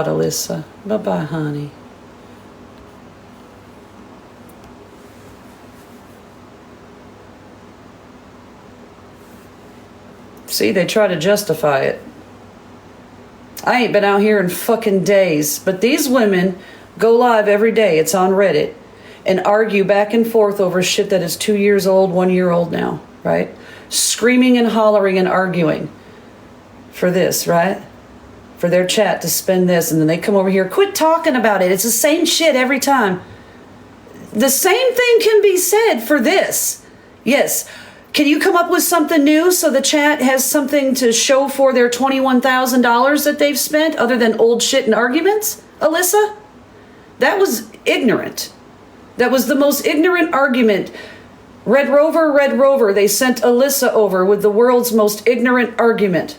Alyssa. Bye-bye, honey. See, they try to justify it. I ain't been out here in fucking days, but these women go live every day, it's on Reddit, and argue back and forth over shit that is 2 years old, 1 year old now, right? Screaming and hollering and arguing for this, right? For their chat to spend this, and then they come over here, quit talking about it. It's the same shit every time. The same thing can be said for this. Yes. Can you come up with something new so the chat has something to show for their $21,000 that they've spent other than old shit and arguments, Alyssa? That was ignorant. That was the most ignorant argument. Red Rover, they sent Alyssa over with the world's most ignorant argument.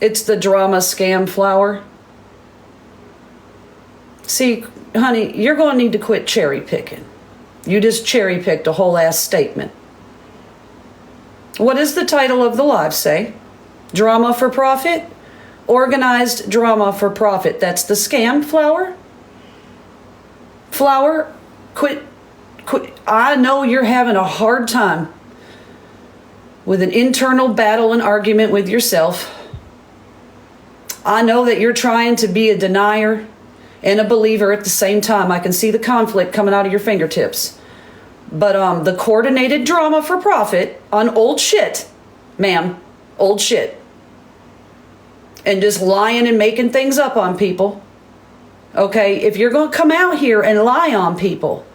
It's the drama scam flower. See, honey, you're going to need to quit cherry picking. You just cherry picked a whole ass statement. What does the title of the live say? Drama for profit? Organized drama for profit. That's the scam, flower? Flower, quit. I know you're having a hard time with an internal battle and argument with yourself. I know that you're trying to be a denier and a believer at the same time. I can see the conflict coming out of your fingertips. But the coordinated drama for profit on old shit, ma'am, old shit. And just lying and making things up on people. Okay, if you're going to come out here and lie on people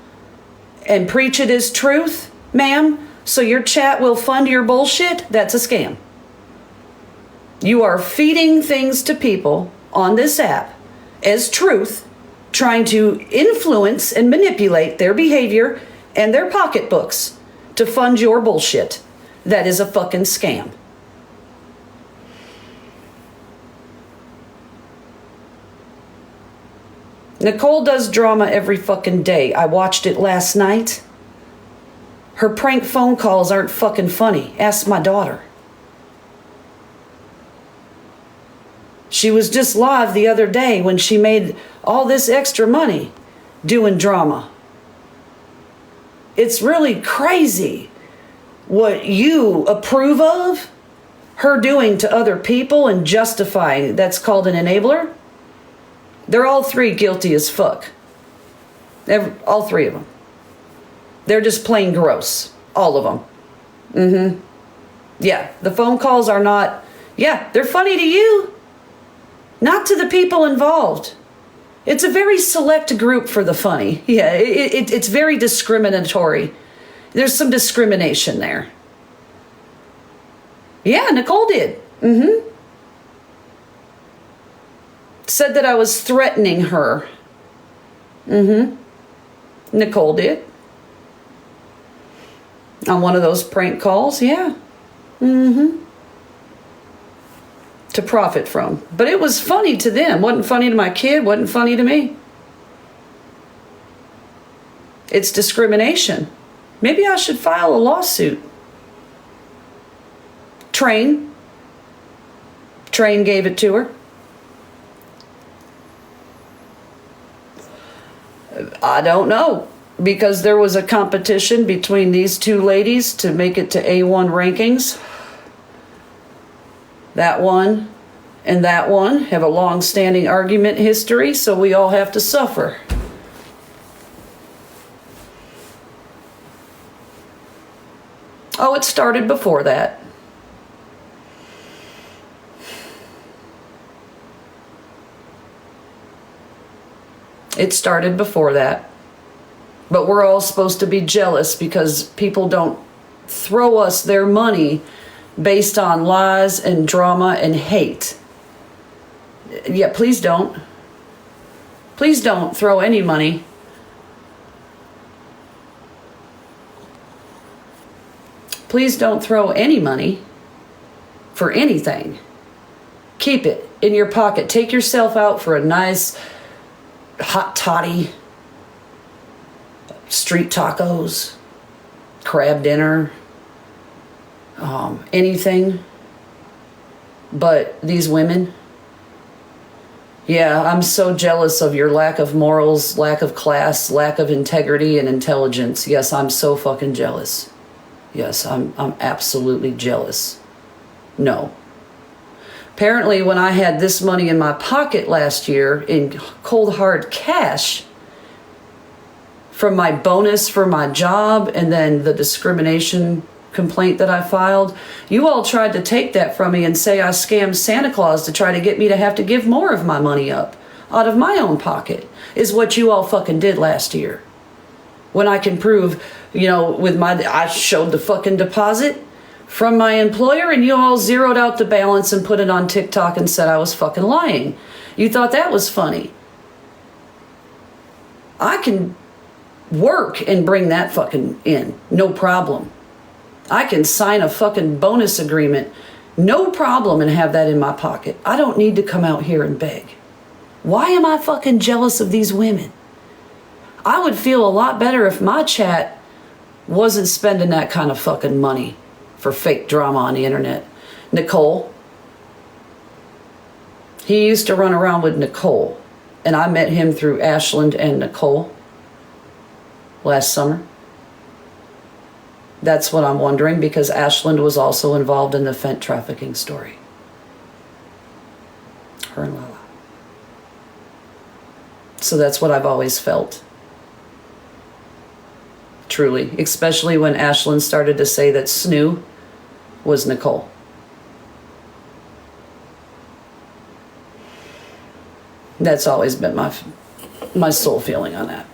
and preach it as truth, ma'am, so your chat will fund your bullshit, that's a scam. You are feeding things to people on this app as truth, trying to influence and manipulate their behavior and their pocketbooks to fund your bullshit. That is a fucking scam. Nicole does drama every fucking day. I watched it last night. Her prank phone calls aren't fucking funny. Ask my daughter. She was just live the other day when she made all this extra money doing drama. It's really crazy what you approve of her doing to other people and justifying. That's called an enabler. They're all three guilty as fuck. All three of them. They're just plain gross. All of them. Yeah, the phone calls are not... Yeah, they're funny to you. Not to the people involved. It's a very select group for the funny. Yeah, it's very discriminatory. There's some discrimination there. Yeah, Nicole did. Said that I was threatening her. Nicole did. On one of those prank calls, yeah. To profit from. But it was funny to them. Wasn't funny to my kid, wasn't funny to me. It's discrimination. Maybe I should file a lawsuit. Train gave it to her. I don't know. Because there was a competition between these two ladies to make it to A1 rankings. That one and that one have a long-standing argument history, so we all have to suffer. Oh, it started before that. It started before that. But we're all supposed to be jealous because people don't throw us their money based on lies and drama and hate. Yeah, please don't. Please don't throw any money. Please don't throw any money for anything. Keep it in your pocket. Take yourself out for a nice hot toddy, street tacos, crab dinner, anything. But these women, yeah, I'm so jealous of your lack of morals, lack of class, lack of integrity and intelligence. Yes, I'm so fucking jealous. Yes, I'm absolutely jealous. No. Apparently, when I had this money in my pocket last year in cold hard cash from my bonus for my job and then the discrimination complaint that I filed, you all tried to take that from me and say I scammed Santa Claus to try to get me to have to give more of my money up out of my own pocket, is what you all fucking did last year. When I can prove, I showed the fucking deposit from my employer and you all zeroed out the balance and put it on TikTok and said I was fucking lying. You thought that was funny. I can work and bring that fucking in, no problem. I can sign a fucking bonus agreement, no problem, and have that in my pocket. I don't need to come out here and beg. Why am I fucking jealous of these women? I would feel a lot better if my chat wasn't spending that kind of fucking money for fake drama on the internet. Nicole. He used to run around with Nicole, and I met him through Ashland and Nicole last summer. That's what I'm wondering, because Ashland was also involved in the fent trafficking story. Her and Lala. So that's what I've always felt. Truly. Especially when Ashland started to say that Snoo was Nicole. That's always been my soul feeling on that.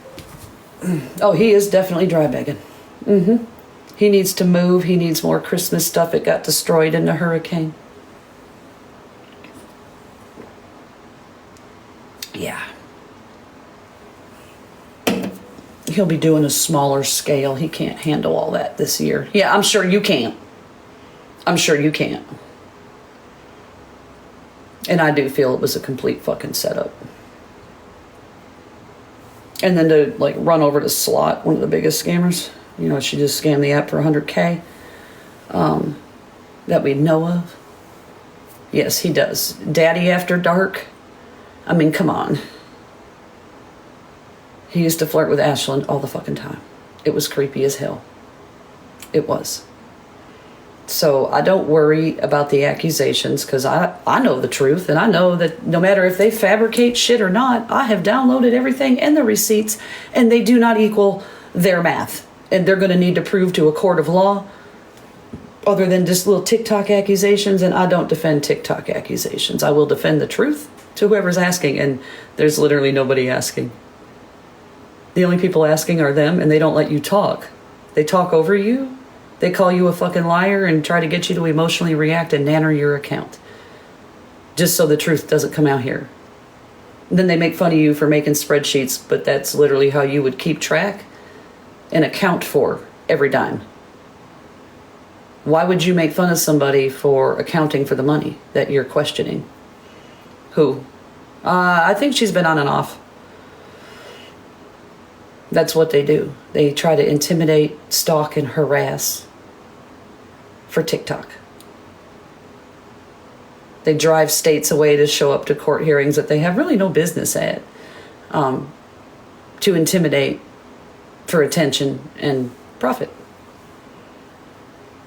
Oh, he is definitely dry begging. Mm-hmm. He needs to move. He needs more Christmas stuff. It got destroyed in the hurricane. Yeah. He'll be doing a smaller scale. He can't handle all that this year. Yeah, I'm sure you can't. I'm sure you can't. And I do feel it was a complete fucking setup. And then to run over to Slot, one of the biggest scammers. She just scammed the app for $100K. That we know of. Yes, he does. Daddy After Dark. I mean, come on. He used to flirt with Ashland all the fucking time. It was creepy as hell. It was. So I don't worry about the accusations, because I know the truth, and I know that no matter if they fabricate shit or not, I have downloaded everything and the receipts, and they do not equal their math. And they're going to need to prove to a court of law, other than just little TikTok accusations, and I don't defend TikTok accusations. I will defend the truth to whoever's asking, and there's literally nobody asking. The only people asking are them, and they don't let you talk. They talk over you. They call you a fucking liar and try to get you to emotionally react and nanner your account, just so the truth doesn't come out here. And then they make fun of you for making spreadsheets, but that's literally how you would keep track and account for every dime. Why would you make fun of somebody for accounting for the money that you're questioning? Who? I think she's been on and off. That's what they do. They try to intimidate, stalk, and harass for TikTok. They drive states away to show up to court hearings that they have really no business at, to intimidate for attention and profit.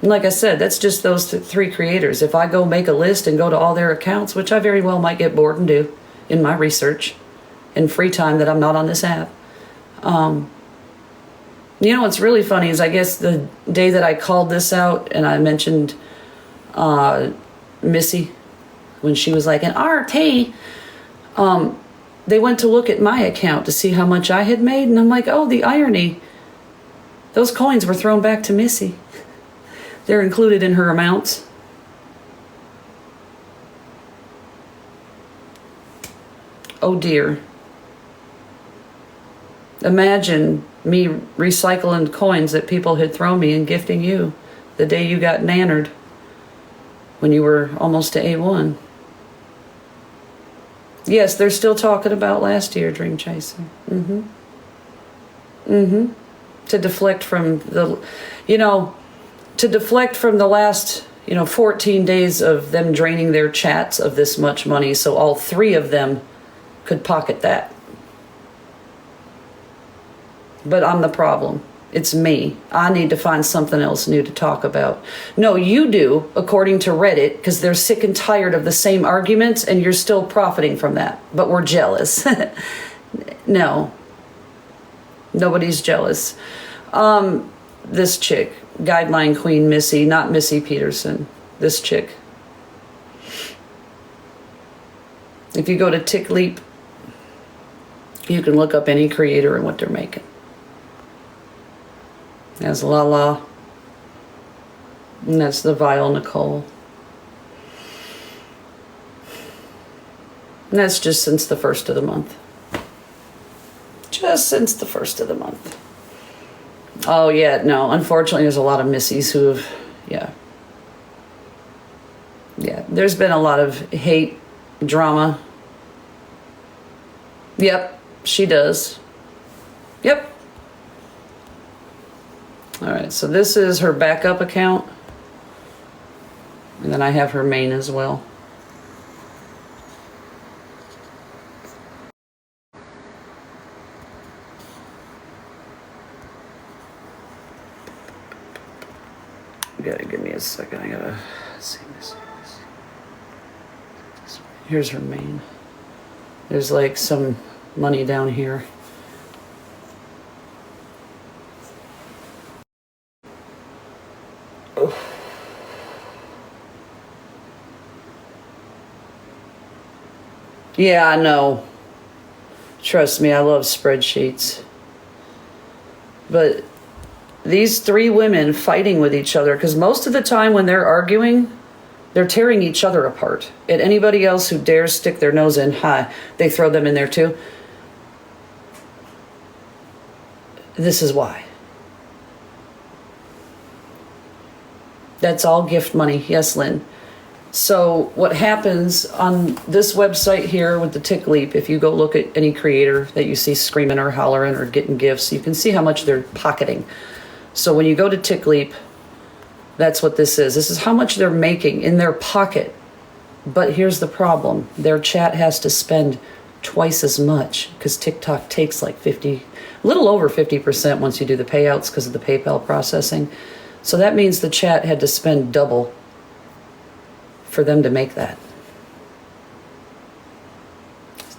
And like I said, that's just those three creators. If I go make a list and go to all their accounts, which I very well might get bored and do in my research in free time that I'm not on this app. What's really funny is, I guess the day that I called this out and I mentioned Missy, when she was like an RT, they went to look at my account to see how much I had made, and I'm like, oh, the irony. Those coins were thrown back to Missy. They're included in her amounts. Oh dear. Imagine me recycling coins that people had thrown me and gifting you the day you got nannered when you were almost to A1. Yes, they're still talking about last year, Dream Chaser. To deflect from the, last, 14 days of them draining their chats of this much money, so all three of them could pocket that. But I'm the problem. It's me. I need to find something else new to talk about. No, you do, according to Reddit, because they're sick and tired of the same arguments and you're still profiting from that. But we're jealous. No. Nobody's jealous. This chick, Guideline Queen Missy, not Missy Peterson. This chick. If you go to TickLeap, you can look up any creator and what they're making. That's Lala. And that's the Vile Nicole. And that's just since the first of the month. Just since the first of the month. Oh, yeah, no. Unfortunately, there's a lot of Missies who have, yeah. Yeah, there's been a lot of hate, drama. Yep, she does. Yep. All right, so this is her backup account. And then I have her main as well. You gotta give me a second. I gotta see this. Here's her main. There's like some money down here. Yeah, I know. Trust me, I love spreadsheets. But these three women fighting with each other, because most of the time when they're arguing, they're tearing each other apart. And anybody else who dares stick their nose in, they throw them in there too. This is why. That's all gift money. Yes, Lynn. So what happens on this website here with the TickLeap, if you go look at any creator that you see screaming or hollering or getting gifts, you can see how much they're pocketing. So when you go to TickLeap, that's what this is. This is how much they're making in their pocket. But here's the problem. Their chat has to spend twice as much because TikTok takes like a little over 50% once you do the payouts because of the PayPal processing. So that means the chat had to spend double for them to make that.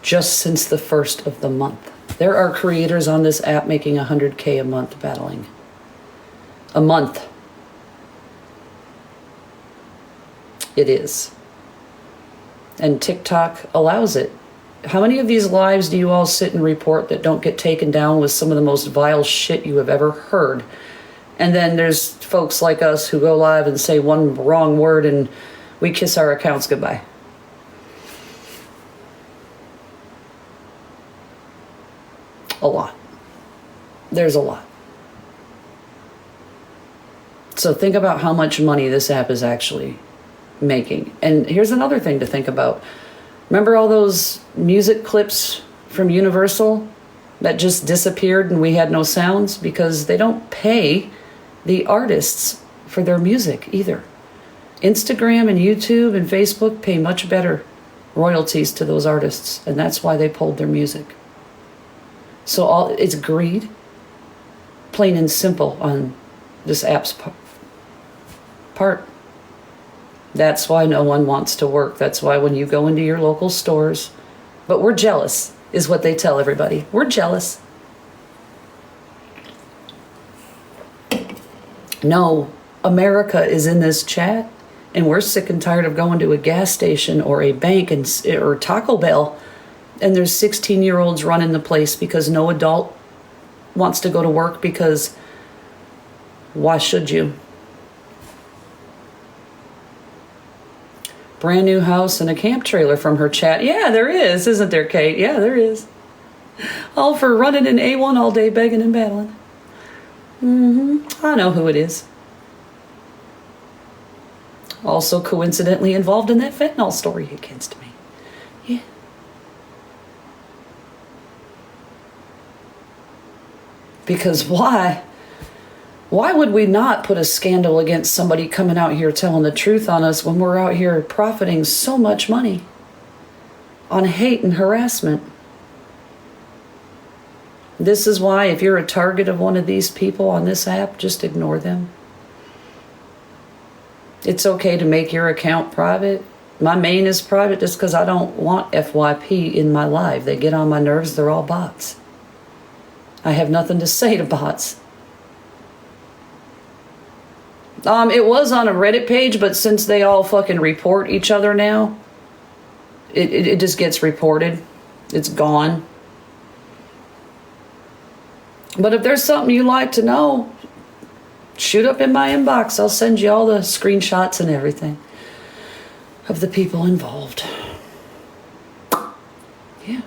Just since the first of the month. There are creators on this app making $100K a month battling. A month. It is. And TikTok allows it. How many of these lives do you all sit and report that don't get taken down with some of the most vile shit you have ever heard? And then there's folks like us who go live and say one wrong word and we kiss our accounts goodbye. A lot. There's a lot. So think about how much money this app is actually making. And here's another thing to think about. Remember all those music clips from Universal that just disappeared and we had no sounds? Because they don't pay the artists for their music either. Instagram and YouTube and Facebook pay much better royalties to those artists, and that's why they pulled their music. So it's greed, plain and simple, on this app's part. That's why no one wants to work. That's why when you go into your local stores, but we're jealous, is what they tell everybody. We're jealous. No, America is in this chat. And we're sick and tired of going to a gas station or a bank or Taco Bell, and there's 16-year-olds running the place because no adult wants to go to work because why should you? Brand new house and a camp trailer from her chat. Yeah, there is, isn't there, Kate? Yeah, there is. All for running an A1 all day begging and battling. I know who it is. Also coincidentally involved in that fentanyl story against me. Yeah. Because why? Why would we not put a scandal against somebody coming out here telling the truth on us when we're out here profiting so much money on hate and harassment? This is why if you're a target of one of these people on this app, just ignore them. It's okay to make your account private. My main is private just because I don't want FYP in my life. They get on my nerves. They're all bots. I have nothing to say to bots. It was on a Reddit page, but since they all fucking report each other now, it just gets reported. It's gone. But if there's something you like to know, shoot up in my inbox. I'll send you all the screenshots and everything of the people involved. Yeah.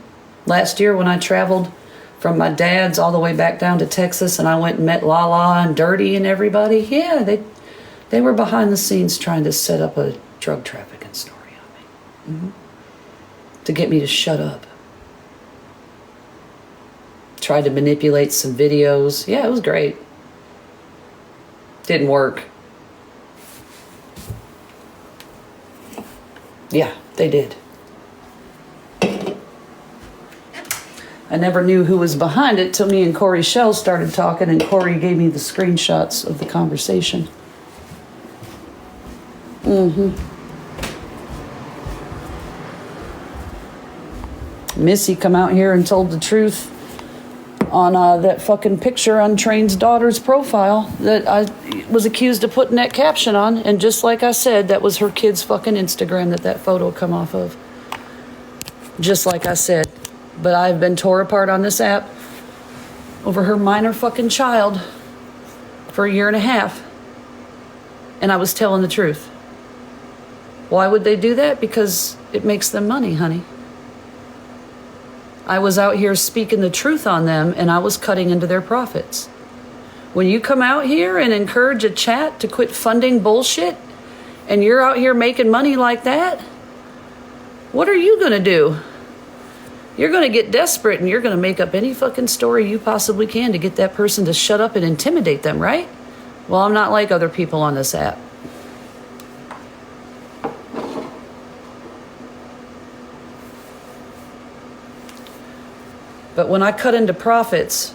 Last year when I traveled from my dad's all the way back down to Texas and I went and met Lala and Dirty and everybody, yeah, they were behind the scenes trying to set up a drug trafficking story on me. Mm-hmm. To get me to shut up. Tried to manipulate some videos. Yeah, it was great. Didn't work. Yeah, they did. I never knew who was behind it till me and Corey Shell started talking, and Corey gave me the screenshots of the conversation. Missy come out here and told the truth on that fucking picture on Train's daughter's profile that I was accused of putting that caption on. And just like I said, that was her kid's fucking Instagram that photo come off of. Just like I said. But I've been tore apart on this app over her minor fucking child for 1.5 years. And I was telling the truth. Why would they do that? Because it makes them money, honey. I was out here speaking the truth on them, and I was cutting into their profits. When you come out here and encourage a chat to quit funding bullshit, and you're out here making money like that, what are you going to do? You're going to get desperate, and you're going to make up any fucking story you possibly can to get that person to shut up and intimidate them, right? Well, I'm not like other people on this app. But when I cut into profits,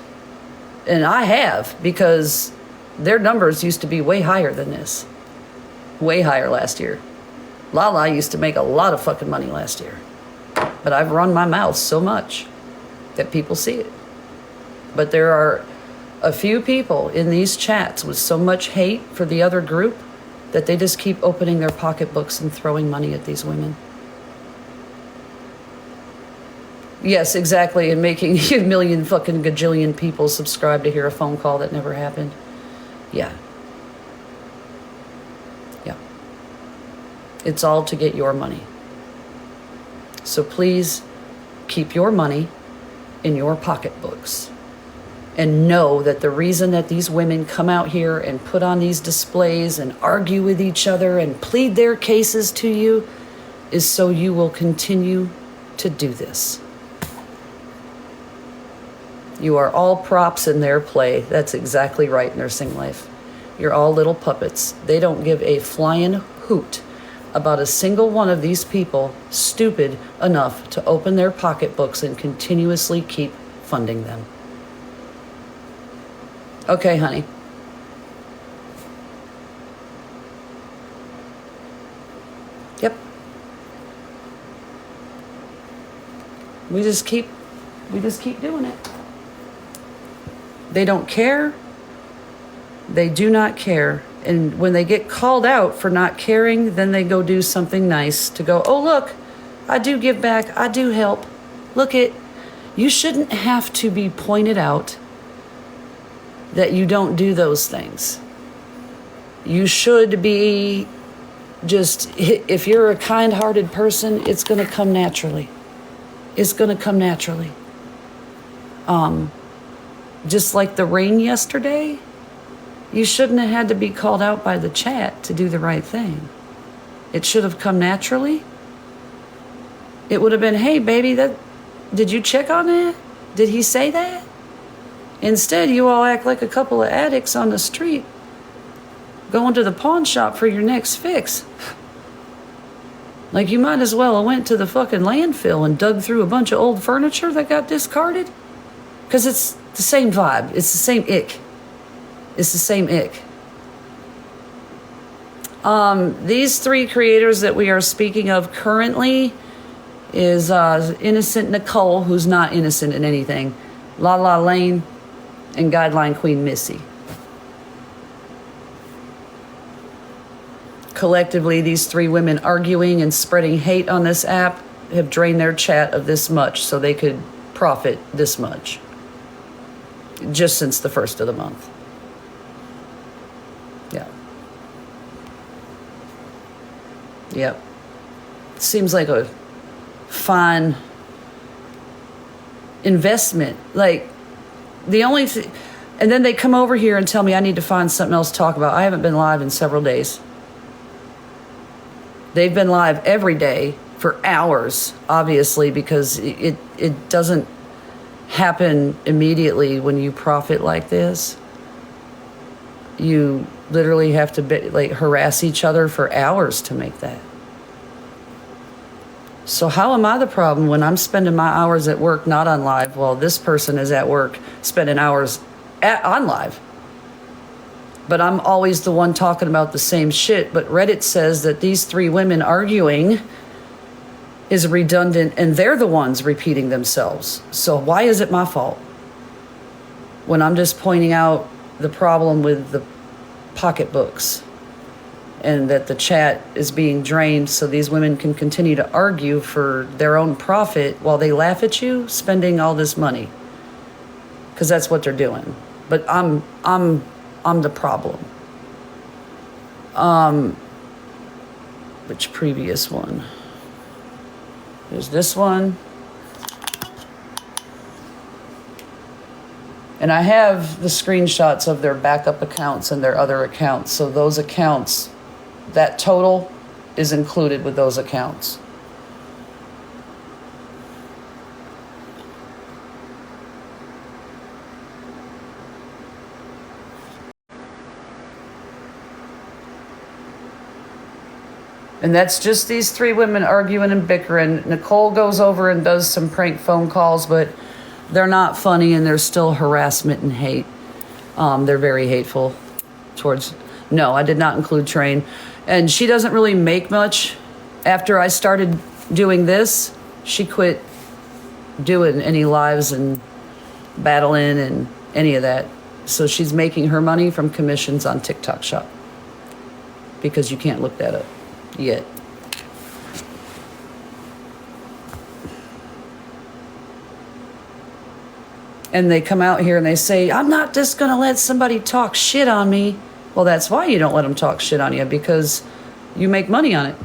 and I have, because their numbers used to be way higher than this. Way higher last year. Lala used to make a lot of fucking money last year. But I've run my mouth so much that people see it. But there are a few people in these chats with so much hate for the other group that they just keep opening their pocketbooks and throwing money at these women. Yes, exactly, and making a million fucking gajillion people subscribe to hear a phone call that never happened. Yeah. Yeah. It's all to get your money. So please keep your money in your pocketbooks. And know that the reason that these women come out here and put on these displays and argue with each other and plead their cases to you is so you will continue to do this. You are all props in their play. That's exactly right, Nursing Life. You're all little puppets. They don't give a flying hoot about a single one of these people stupid enough to open their pocketbooks and continuously keep funding them. Okay, honey. Yep. We just keep doing it. They don't care. They do not care. And when they get called out for not caring, then they go do something nice to go, oh, look, I do give back. I do help. Look it. You shouldn't have to be pointed out that you don't do those things. You should be just, if you're a kind-hearted person, it's going to come naturally. It's going to come naturally. Just like the rain yesterday, you shouldn't have had to be called out by the chat to do the right thing. It should have come naturally. It would have been, hey, baby, did you check on that? Did he say that? Instead, you all act like a couple of addicts on the street going to the pawn shop for your next fix. Like you might as well have went to the fucking landfill and dug through a bunch of old furniture that got discarded. Because it's the same vibe. It's the same ick. It's the same ick. These three creators that we are speaking of currently is Innocent Nicole, who's not innocent in anything, La La Lane, and Guideline Queen Missy. Collectively, these three women arguing and spreading hate on this app have drained their chat of this much so they could profit this much. Just since the first of the month. Yeah. Yep. Seems like a fine investment. Like, the only thing... And then they come over here and tell me I need to find something else to talk about. I haven't been live in several days. They've been live every day for hours, obviously, because it doesn't happen immediately when you profit like this. You literally have to harass each other for hours to make that. So how am I the problem when I'm spending my hours at work not on live while this person is at work spending hours on live? But I'm always the one talking about the same shit. But Reddit says that these three women arguing is redundant and they're the ones repeating themselves. So why is it my fault when I'm just pointing out the problem with the pocketbooks and that the chat is being drained so these women can continue to argue for their own profit while they laugh at you spending all this money? Because that's what they're doing. But I'm the problem. Which previous one? There's this one. And I have the screenshots of their backup accounts and their other accounts. So those accounts, that total is included with those accounts. And that's just these three women arguing and bickering. Nicole goes over and does some prank phone calls, but they're not funny and they're still harassment and hate. They're very hateful towards... No, I did not include Train. And she doesn't really make much. After I started doing this, she quit doing any lives and battling and any of that. So she's making her money from commissions on TikTok Shop. Because you can't look that up yet. And they come out here and they say, I'm not just going to let somebody talk shit on me. Well, that's why you don't let them talk shit on you, because you make money on it.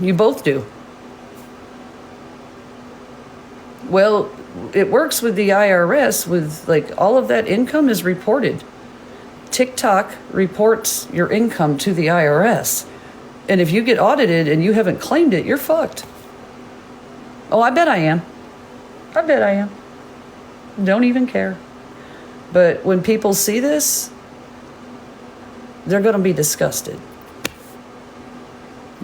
You both do. Well, it works with the IRS with all of that income is reported. TikTok reports your income to the IRS. And if you get audited and you haven't claimed it, you're fucked. Oh, I bet I am. I bet I am. Don't even care. But when people see this, they're going to be disgusted.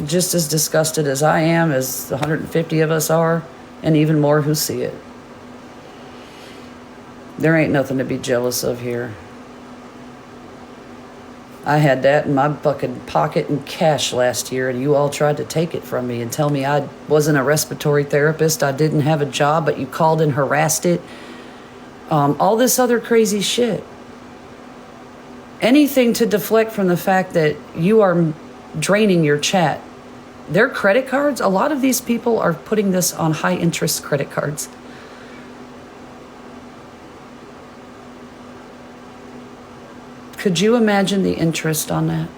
Just as disgusted as I am, as the 150 of us are, and even more who see it. There ain't nothing to be jealous of here. I had that in my fucking pocket in cash last year, and you all tried to take it from me and tell me I wasn't a respiratory therapist, I didn't have a job, but you called and harassed it. All this other crazy shit. Anything to deflect from the fact that you are draining your chat. Their credit cards, a lot of these people are putting this on high interest credit cards. Could you imagine the interest on that?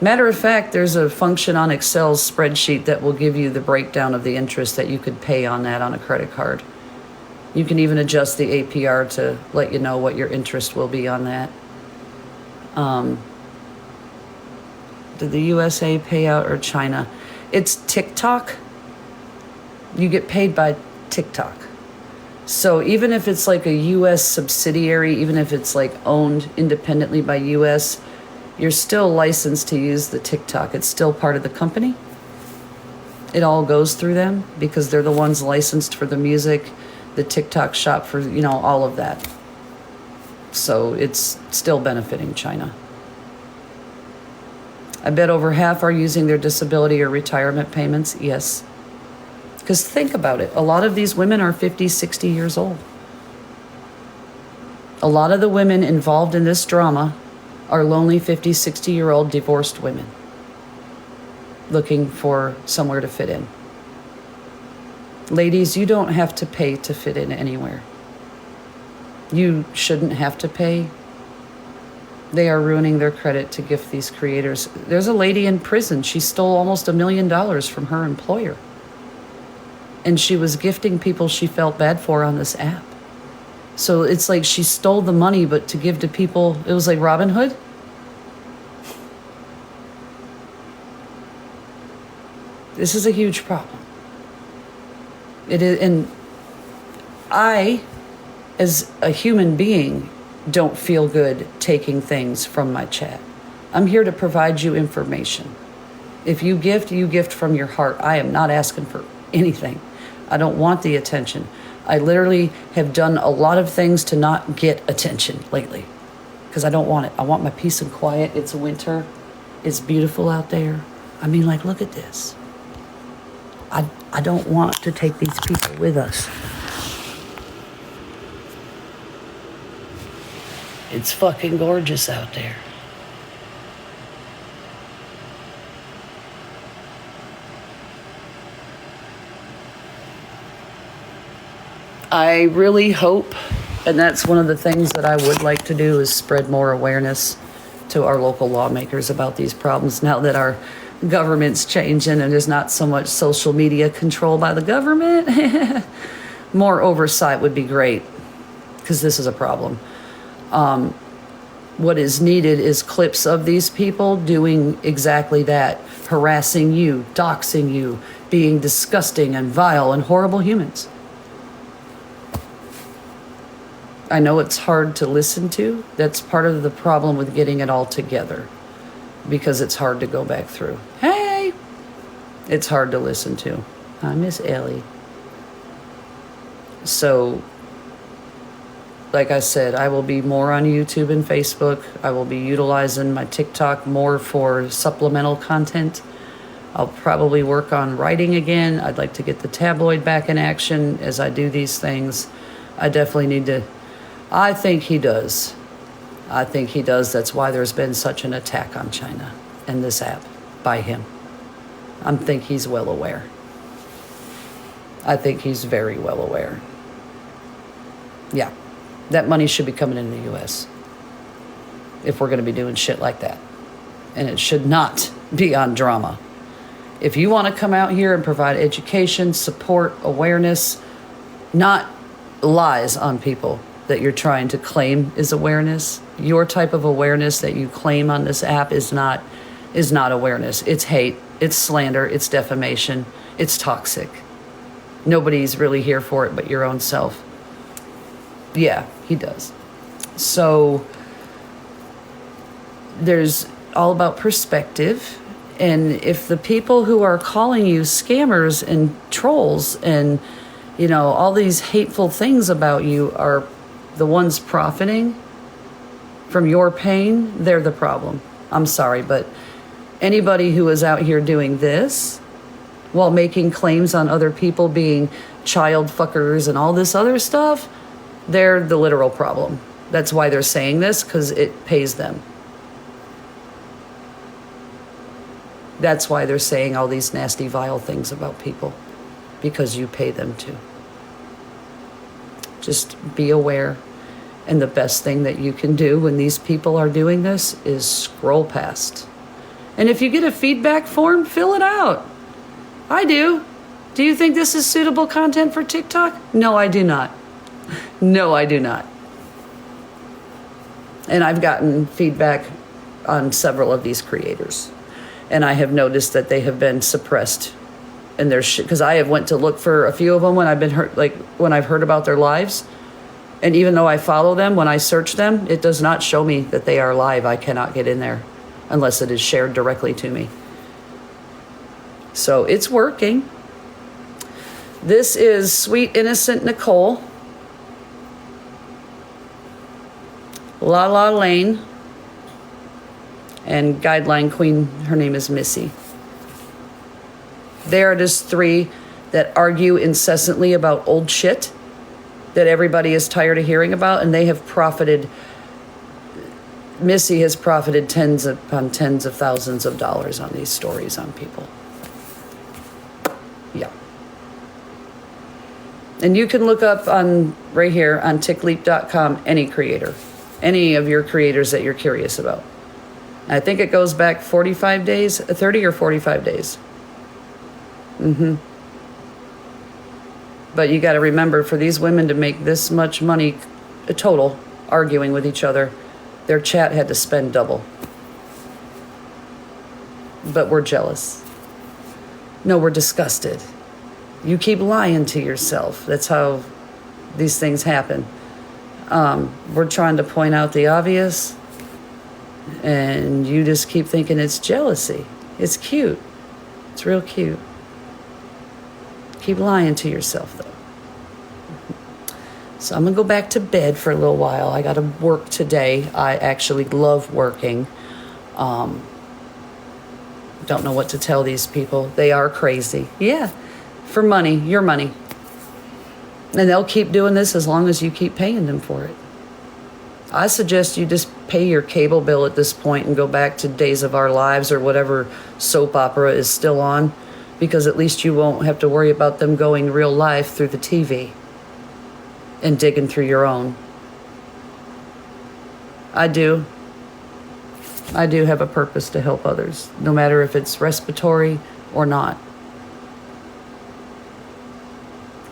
Matter of fact, there's a function on Excel's spreadsheet that will give you the breakdown of the interest that you could pay on that on a credit card. You can even adjust the APR to let you know what your interest will be on that. Did the USA pay out or China? It's TikTok. You get paid by TikTok. So even if it's like a US subsidiary, even if it's like owned independently by US, you're still licensed to use the TikTok. It's still part of the company. It all goes through them because they're the ones licensed for the music, the TikTok shop for, all of that. So it's still benefiting China. I bet over half are using their disability or retirement payments. Yes. Because think about it. A lot of these women are 50, 60 years old. A lot of the women involved in this drama are lonely 50, 60-year-old divorced women looking for somewhere to fit in. Ladies, you don't have to pay to fit in anywhere. You shouldn't have to pay. They are ruining their credit to gift these creators. There's a lady in prison. She stole almost $1 million from her employer. And she was gifting people she felt bad for on this app. So it's like she stole the money, but to give to people, it was like Robin Hood. This is a huge problem. It is, and I, as a human being, don't feel good taking things from my chat. I'm here to provide you information. If you gift from your heart. I am not asking for anything. I don't want the attention. I literally have done a lot of things to not get attention lately because I don't want it. I want my peace and quiet. It's winter. It's beautiful out there. I mean, like, look at this. I don't want to take these people with us. It's fucking gorgeous out there. I really hope, and that's one of the things that I would like to do, is spread more awareness to our local lawmakers about these problems now that our government's changing and there's not so much social media control by the government. More oversight would be great because this is a problem. What is needed is clips of these people doing exactly that, harassing you, doxing you, being disgusting and vile and horrible humans. I know it's hard to listen to. That's part of the problem with getting it all together because it's hard to go back through. Hey! It's hard to listen to. Hi, Miss Ellie. So, like I said, I will be more on YouTube and Facebook. I will be utilizing my TikTok more for supplemental content. I'll probably work on writing again. I'd like to get the tabloid back in action as I do these things. I definitely need to. I think he does. That's why there's been such an attack on China and this app by him. I think he's well aware. I think he's very well aware. Yeah, that money should be coming into the U.S. if we're going to be doing shit like that. And it should not be on drama. If you want to come out here and provide education, support, awareness, not lies on people that you're trying to claim is awareness. Your type of awareness that you claim on this app is not awareness. It's hate, it's slander, it's defamation, it's toxic. Nobody's really here for it but your own self. Yeah, he does. So there's all about perspective. And if the people who are calling you scammers and trolls and, all these hateful things about you are the ones profiting from your pain, they're the problem. I'm sorry, but anybody who is out here doing this while making claims on other people being child fuckers and all this other stuff, they're the literal problem. That's why they're saying this, because it pays them. That's why they're saying all these nasty, vile things about people, because you pay them to. Just be aware. And the best thing that you can do when these people are doing this is scroll past. And if you get a feedback form, fill it out. I do. Do you think this is suitable content for TikTok? No, I do not. No, I do not. And I've gotten feedback on several of these creators. And I have noticed that they have been suppressed And there's shit, because I have went to look for a few of them when I've been hurt, like when I've heard about their lives. And even though I follow them, when I search them, it does not show me that they are live. I cannot get in there unless it is shared directly to me. So it's working. This is Sweet Innocent Nicole. La La Lane. And Guideline Queen, her name is Missy. They are just three that argue incessantly about old shit that everybody is tired of hearing about, and they have profited. Missy has profited tens upon tens of thousands of dollars on these stories on people. Yeah. And you can look up on right here on tickleap.com any creator, any of your creators that you're curious about. I think it goes back 45 days, 30 or 45 days. But you got to remember, for these women to make this much money total arguing with each other, their chat had to spend double. But we're jealous. No, we're disgusted. You keep lying to yourself. That's how these things happen. We're trying to point out the obvious, and you just keep thinking it's jealousy. It's cute. It's real cute. Keep lying to yourself, though. So I'm going to go back to bed for a little while. I got to work today. I actually love working. Don't know what to tell these people. They are crazy. Yeah, for money, your money. And they'll keep doing this as long as you keep paying them for it. I suggest you just pay your cable bill at this point and go back to Days of Our Lives or whatever soap opera is still on, because at least you won't have to worry about them going real life through the TV and digging through your own. I do have a purpose to help others, no matter if it's respiratory or not.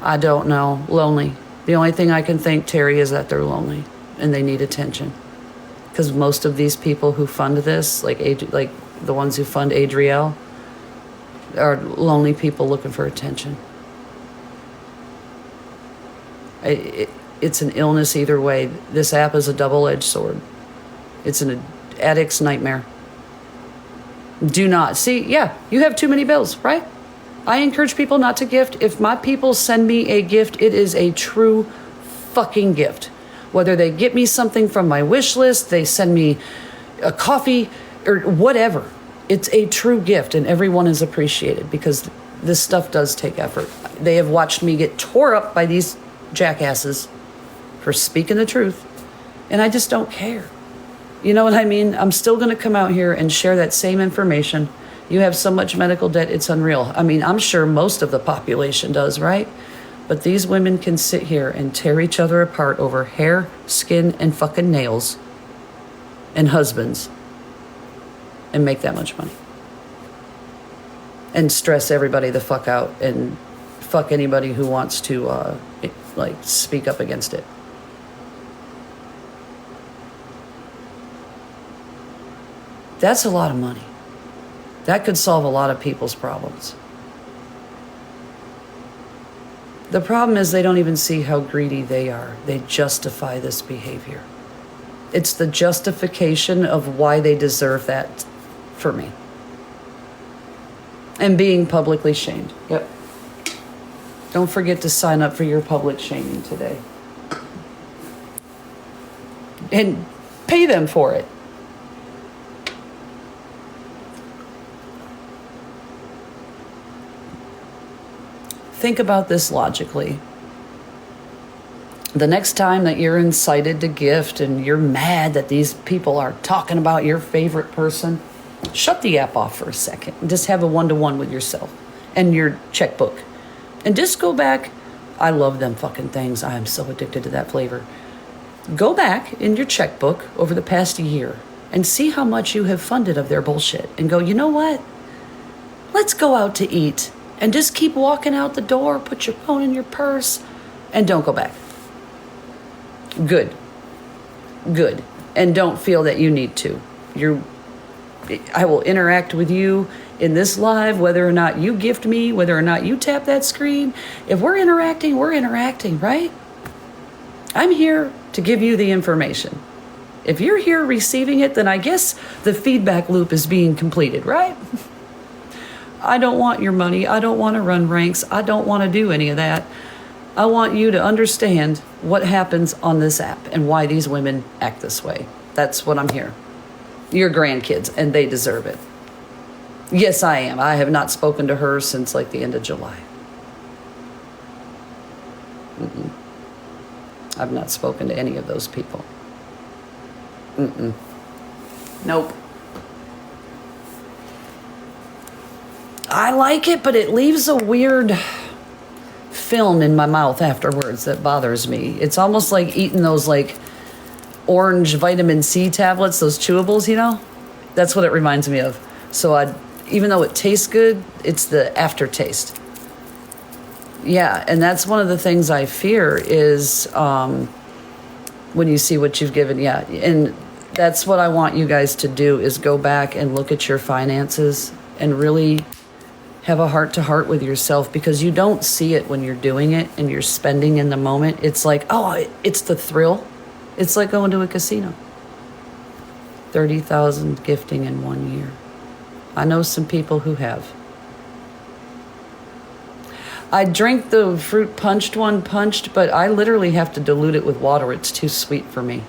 I don't know. Lonely. The only thing I can think, Terry, is that they're lonely and they need attention. Because most of these people who fund this, like the ones who fund Adrielle, are lonely people looking for attention. It's an illness either way. This app is a double-edged sword. It's an addict's nightmare. Do not. See, yeah, you have too many bills, right? I encourage people not to gift. If my people send me a gift, it is a true fucking gift. Whether they get me something from my wish list, they send me a coffee, or whatever. It's a true gift, and everyone is appreciated, because this stuff does take effort. They have watched me get tore up by these jackasses for speaking the truth, and I just don't care. You know what I mean? I'm still going to come out here and share that same information. You have so much medical debt, it's unreal. I mean, I'm sure most of the population does, right? But these women can sit here and tear each other apart over hair, skin, and fucking nails, and husbands, and make that much money. And stress everybody the fuck out, and fuck anybody who wants to, speak up against it. That's a lot of money. That could solve a lot of people's problems. The problem is they don't even see how greedy they are. They justify this behavior. It's the justification of why they deserve that for me. And being publicly shamed. Yep. Don't forget to sign up for your public shaming today. And pay them for it. Think about this logically. The next time that you're incited to gift and you're mad that these people are talking about your favorite person, shut the app off for a second and just have a one-to-one with yourself and your checkbook. And just go back. I love them fucking things. I am so addicted to that flavor. Go back in your checkbook over the past year and see how much you have funded of their bullshit and go, you know what? Let's go out to eat. And just keep walking out the door, put your phone in your purse, and don't go back. Good. And don't feel that you need to. I will interact with you in this live, whether or not you gift me, whether or not you tap that screen. If we're interacting, right? I'm here to give you the information. If you're here receiving it, then I guess the feedback loop is being completed, right? I don't want your money. I don't want to run ranks. I don't want to do any of that. I want you to understand what happens on this app and why these women act this way. That's what I'm here. Your grandkids, and they deserve it. Yes, I am. I have not spoken to her since like the end of July. I've not spoken to any of those people. Nope. I like it, but it leaves a weird film in my mouth afterwards that bothers me. It's almost like eating those like orange vitamin C tablets, those chewables, you know? That's what it reminds me of. So even though it tastes good, it's the aftertaste. Yeah, and that's one of the things I fear is when you see what you've given. Yeah, and that's what I want you guys to do is go back and look at your finances and really have a heart-to-heart with yourself, because you don't see it when you're doing it and you're spending in the moment. It's like, oh, it's the thrill. It's like going to a casino. 30,000 gifting in 1 year. I know some people who have. I drink the fruit punched one punched, but I literally have to dilute it with water. It's too sweet for me.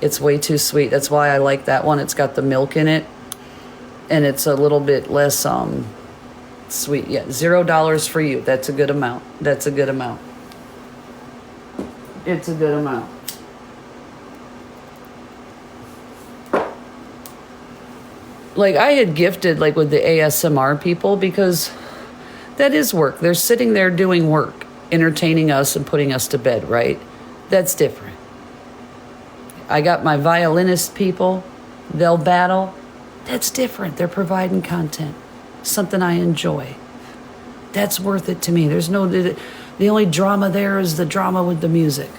It's way too sweet. That's why I like that one. It's got the milk in it, and it's a little bit less sweet. Yeah, $0 for you. That's a good amount. That's a good amount. It's a good amount. Like I had gifted like with the ASMR people, because that is work. They're sitting there doing work, entertaining us and putting us to bed, right? That's different. I got my violinist people. They'll battle. That's different. They're providing content. Something I enjoy. That's worth it to me. There's no, the only drama there is the drama with the music.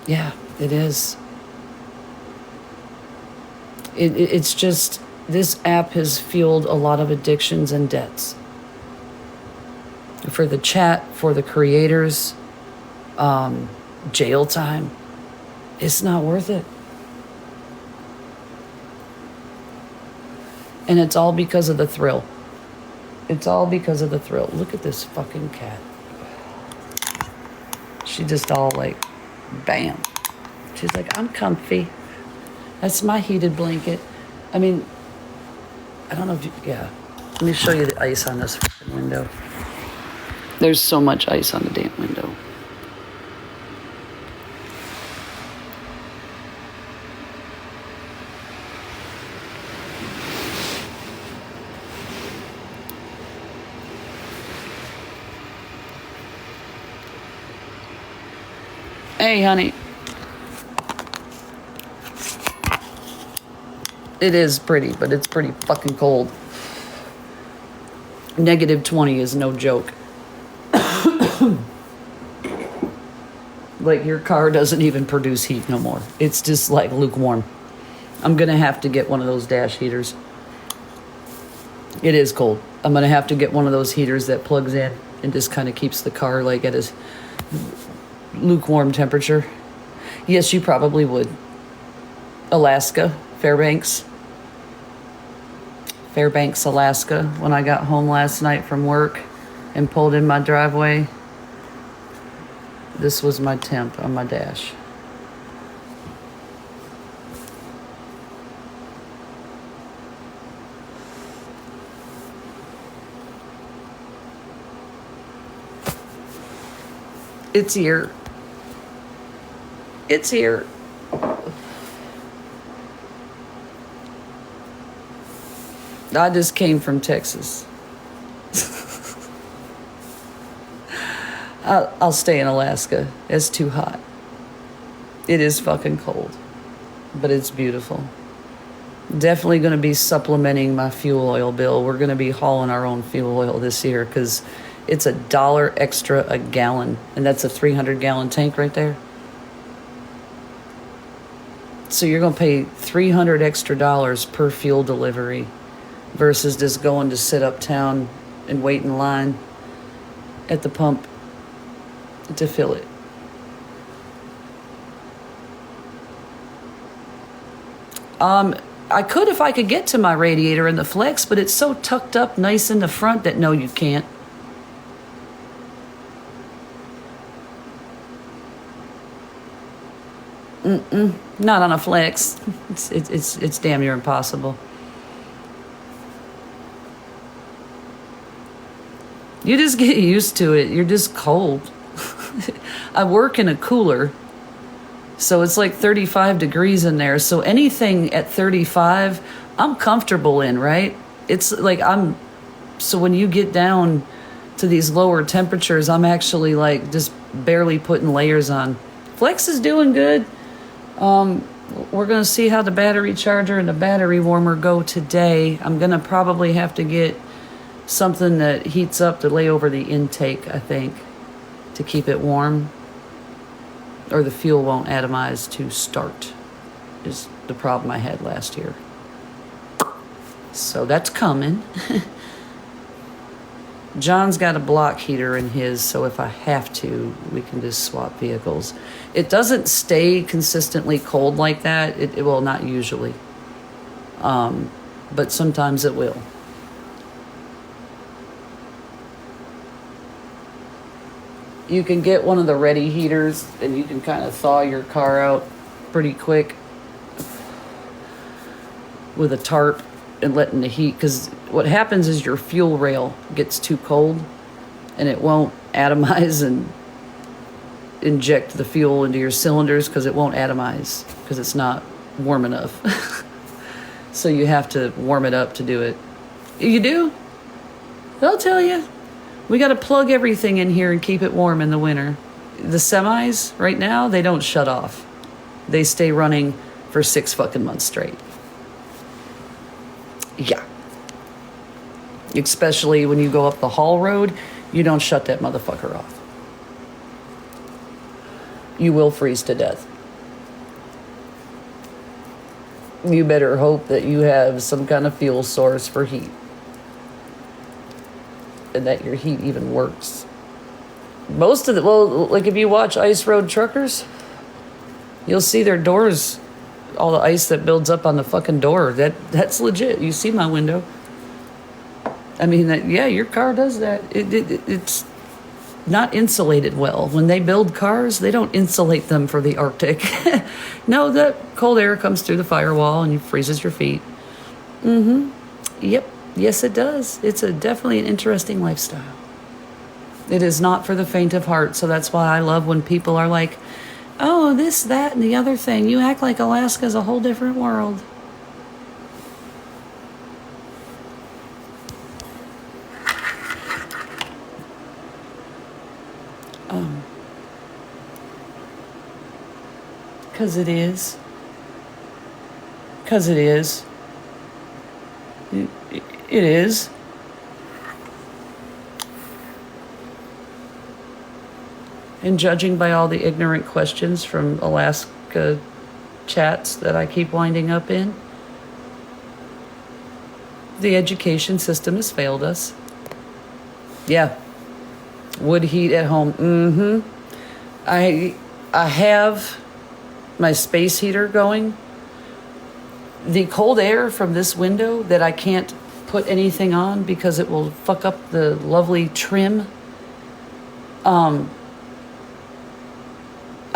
Yeah, it is. It's just, this app has fueled a lot of addictions and debts. For the chat, for the creators, jail time, it's not worth it. And it's all because of the thrill. It's all because of the thrill. Look at this fucking cat. She just all like, bam. She's like, I'm comfy. That's my heated blanket. I mean, I don't know if you, yeah. Let me show you the ice on this fucking window. There's so much ice on the damn window. Hey, honey. It is pretty, but it's pretty fucking cold. -20 is no joke. Like your car doesn't even produce heat no more. It's just like lukewarm. I'm gonna have to get one of those dash heaters. It is cold. I'm gonna have to get one of those heaters that plugs in and just kind of keeps the car like at a lukewarm temperature. Yes, you probably would. Alaska, Fairbanks, Alaska. When I got home last night from work and pulled in my driveway, this was my temp on my dash. It's here. It's here. I just came from Texas. I'll stay in Alaska. It's too hot. It is fucking cold, but it's beautiful. Definitely going to be supplementing my fuel oil bill. We're going to be hauling our own fuel oil this year because it's $1 extra a gallon, and that's a 300-gallon tank right there. So you're going to pay $300 extra per fuel delivery versus just going to sit uptown and wait in line at the pump to fill it. I could if I could get to my radiator in the Flex, but it's so tucked up nice in the front that no, you can't. Not on a Flex. It's damn near impossible. You just get used to it. You're just cold. I work in a cooler, so it's like 35 degrees in there. So anything at 35, I'm comfortable in, right? It's like so when you get down to these lower temperatures, I'm actually like just barely putting layers on. Flex is doing good. We're going to see how the battery charger and the battery warmer go today. I'm going to probably have to get something that heats up to lay over the intake, I think, to keep it warm. Or the fuel won't atomize to start, is the problem I had last year. So that's coming. John's got a block heater in his, so if I have to, we can just swap vehicles. It doesn't stay consistently cold like that. It will, not usually. But sometimes it will. You can get one of the ready heaters and you can kind of thaw your car out pretty quick with a tarp and letting the heat, because what happens is your fuel rail gets too cold and it won't atomize and inject the fuel into your cylinders because it won't atomize because it's not warm enough. So you have to warm it up to do it. You do? They'll tell you. We got to plug everything in here and keep it warm in the winter. The semis right now, they don't shut off. They stay running for 6 fucking months straight. Yeah. Especially when you go up the haul road, you don't shut that motherfucker off. You will freeze to death. You better hope that you have some kind of fuel source for heat. And that your heat even works. Most of the, like if you watch Ice Road Truckers, you'll see their doors, all the ice that builds up on the fucking door. That's legit. You see my window. I mean, yeah, your car does that. It's not insulated well. When they build cars, they don't insulate them for the Arctic. No, the cold air comes through the firewall and freezes your feet. Yep. Yes, it does. It's definitely an interesting lifestyle. It is not for the faint of heart, so that's why I love when people are like, oh, this, that, and the other thing. You act like Alaska's a whole different world. Because it is. Because it is. It is. And judging by all the ignorant questions from Alaska chats that I keep winding up in, the education system has failed us. Yeah. Wood heat at home. I have my space heater going. The cold air from this window that I can't put anything on because it will fuck up the lovely trim. I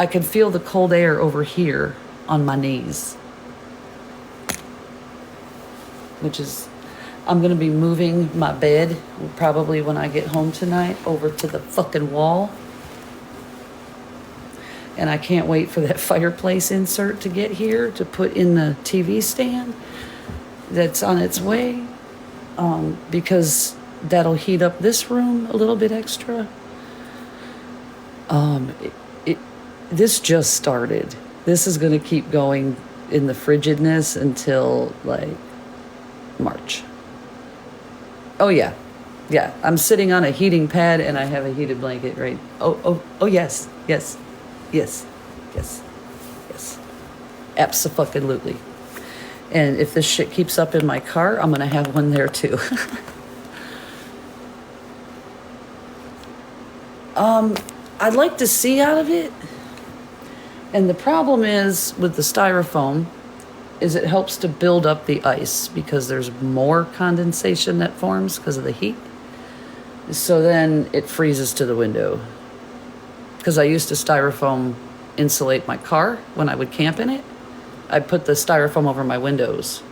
can feel the cold air over here on my knees. Which is, I'm going to be moving my bed probably when I get home tonight over to the fucking wall. And I can't wait for that fireplace insert to get here to put in the TV stand that's on its way. Because that'll heat up this room a little bit extra. This just started. This is going to keep going in the frigidness until like March. Oh yeah. Yeah, I'm sitting on a heating pad and I have a heated blanket, right? Oh yes. Abso-fucking-lutely. And if this shit keeps up in my car, I'm gonna have one there too. I'd like to see out of it. And the problem is with the styrofoam is it helps to build up the ice because there's more condensation that forms because of the heat. So then it freezes to the window. Because I used to styrofoam insulate my car when I would camp in it. I'd put the styrofoam over my windows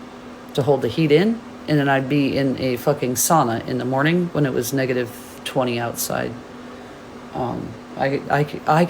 to hold the heat in, and then I'd be in a fucking sauna in the morning when it was -20 outside. I can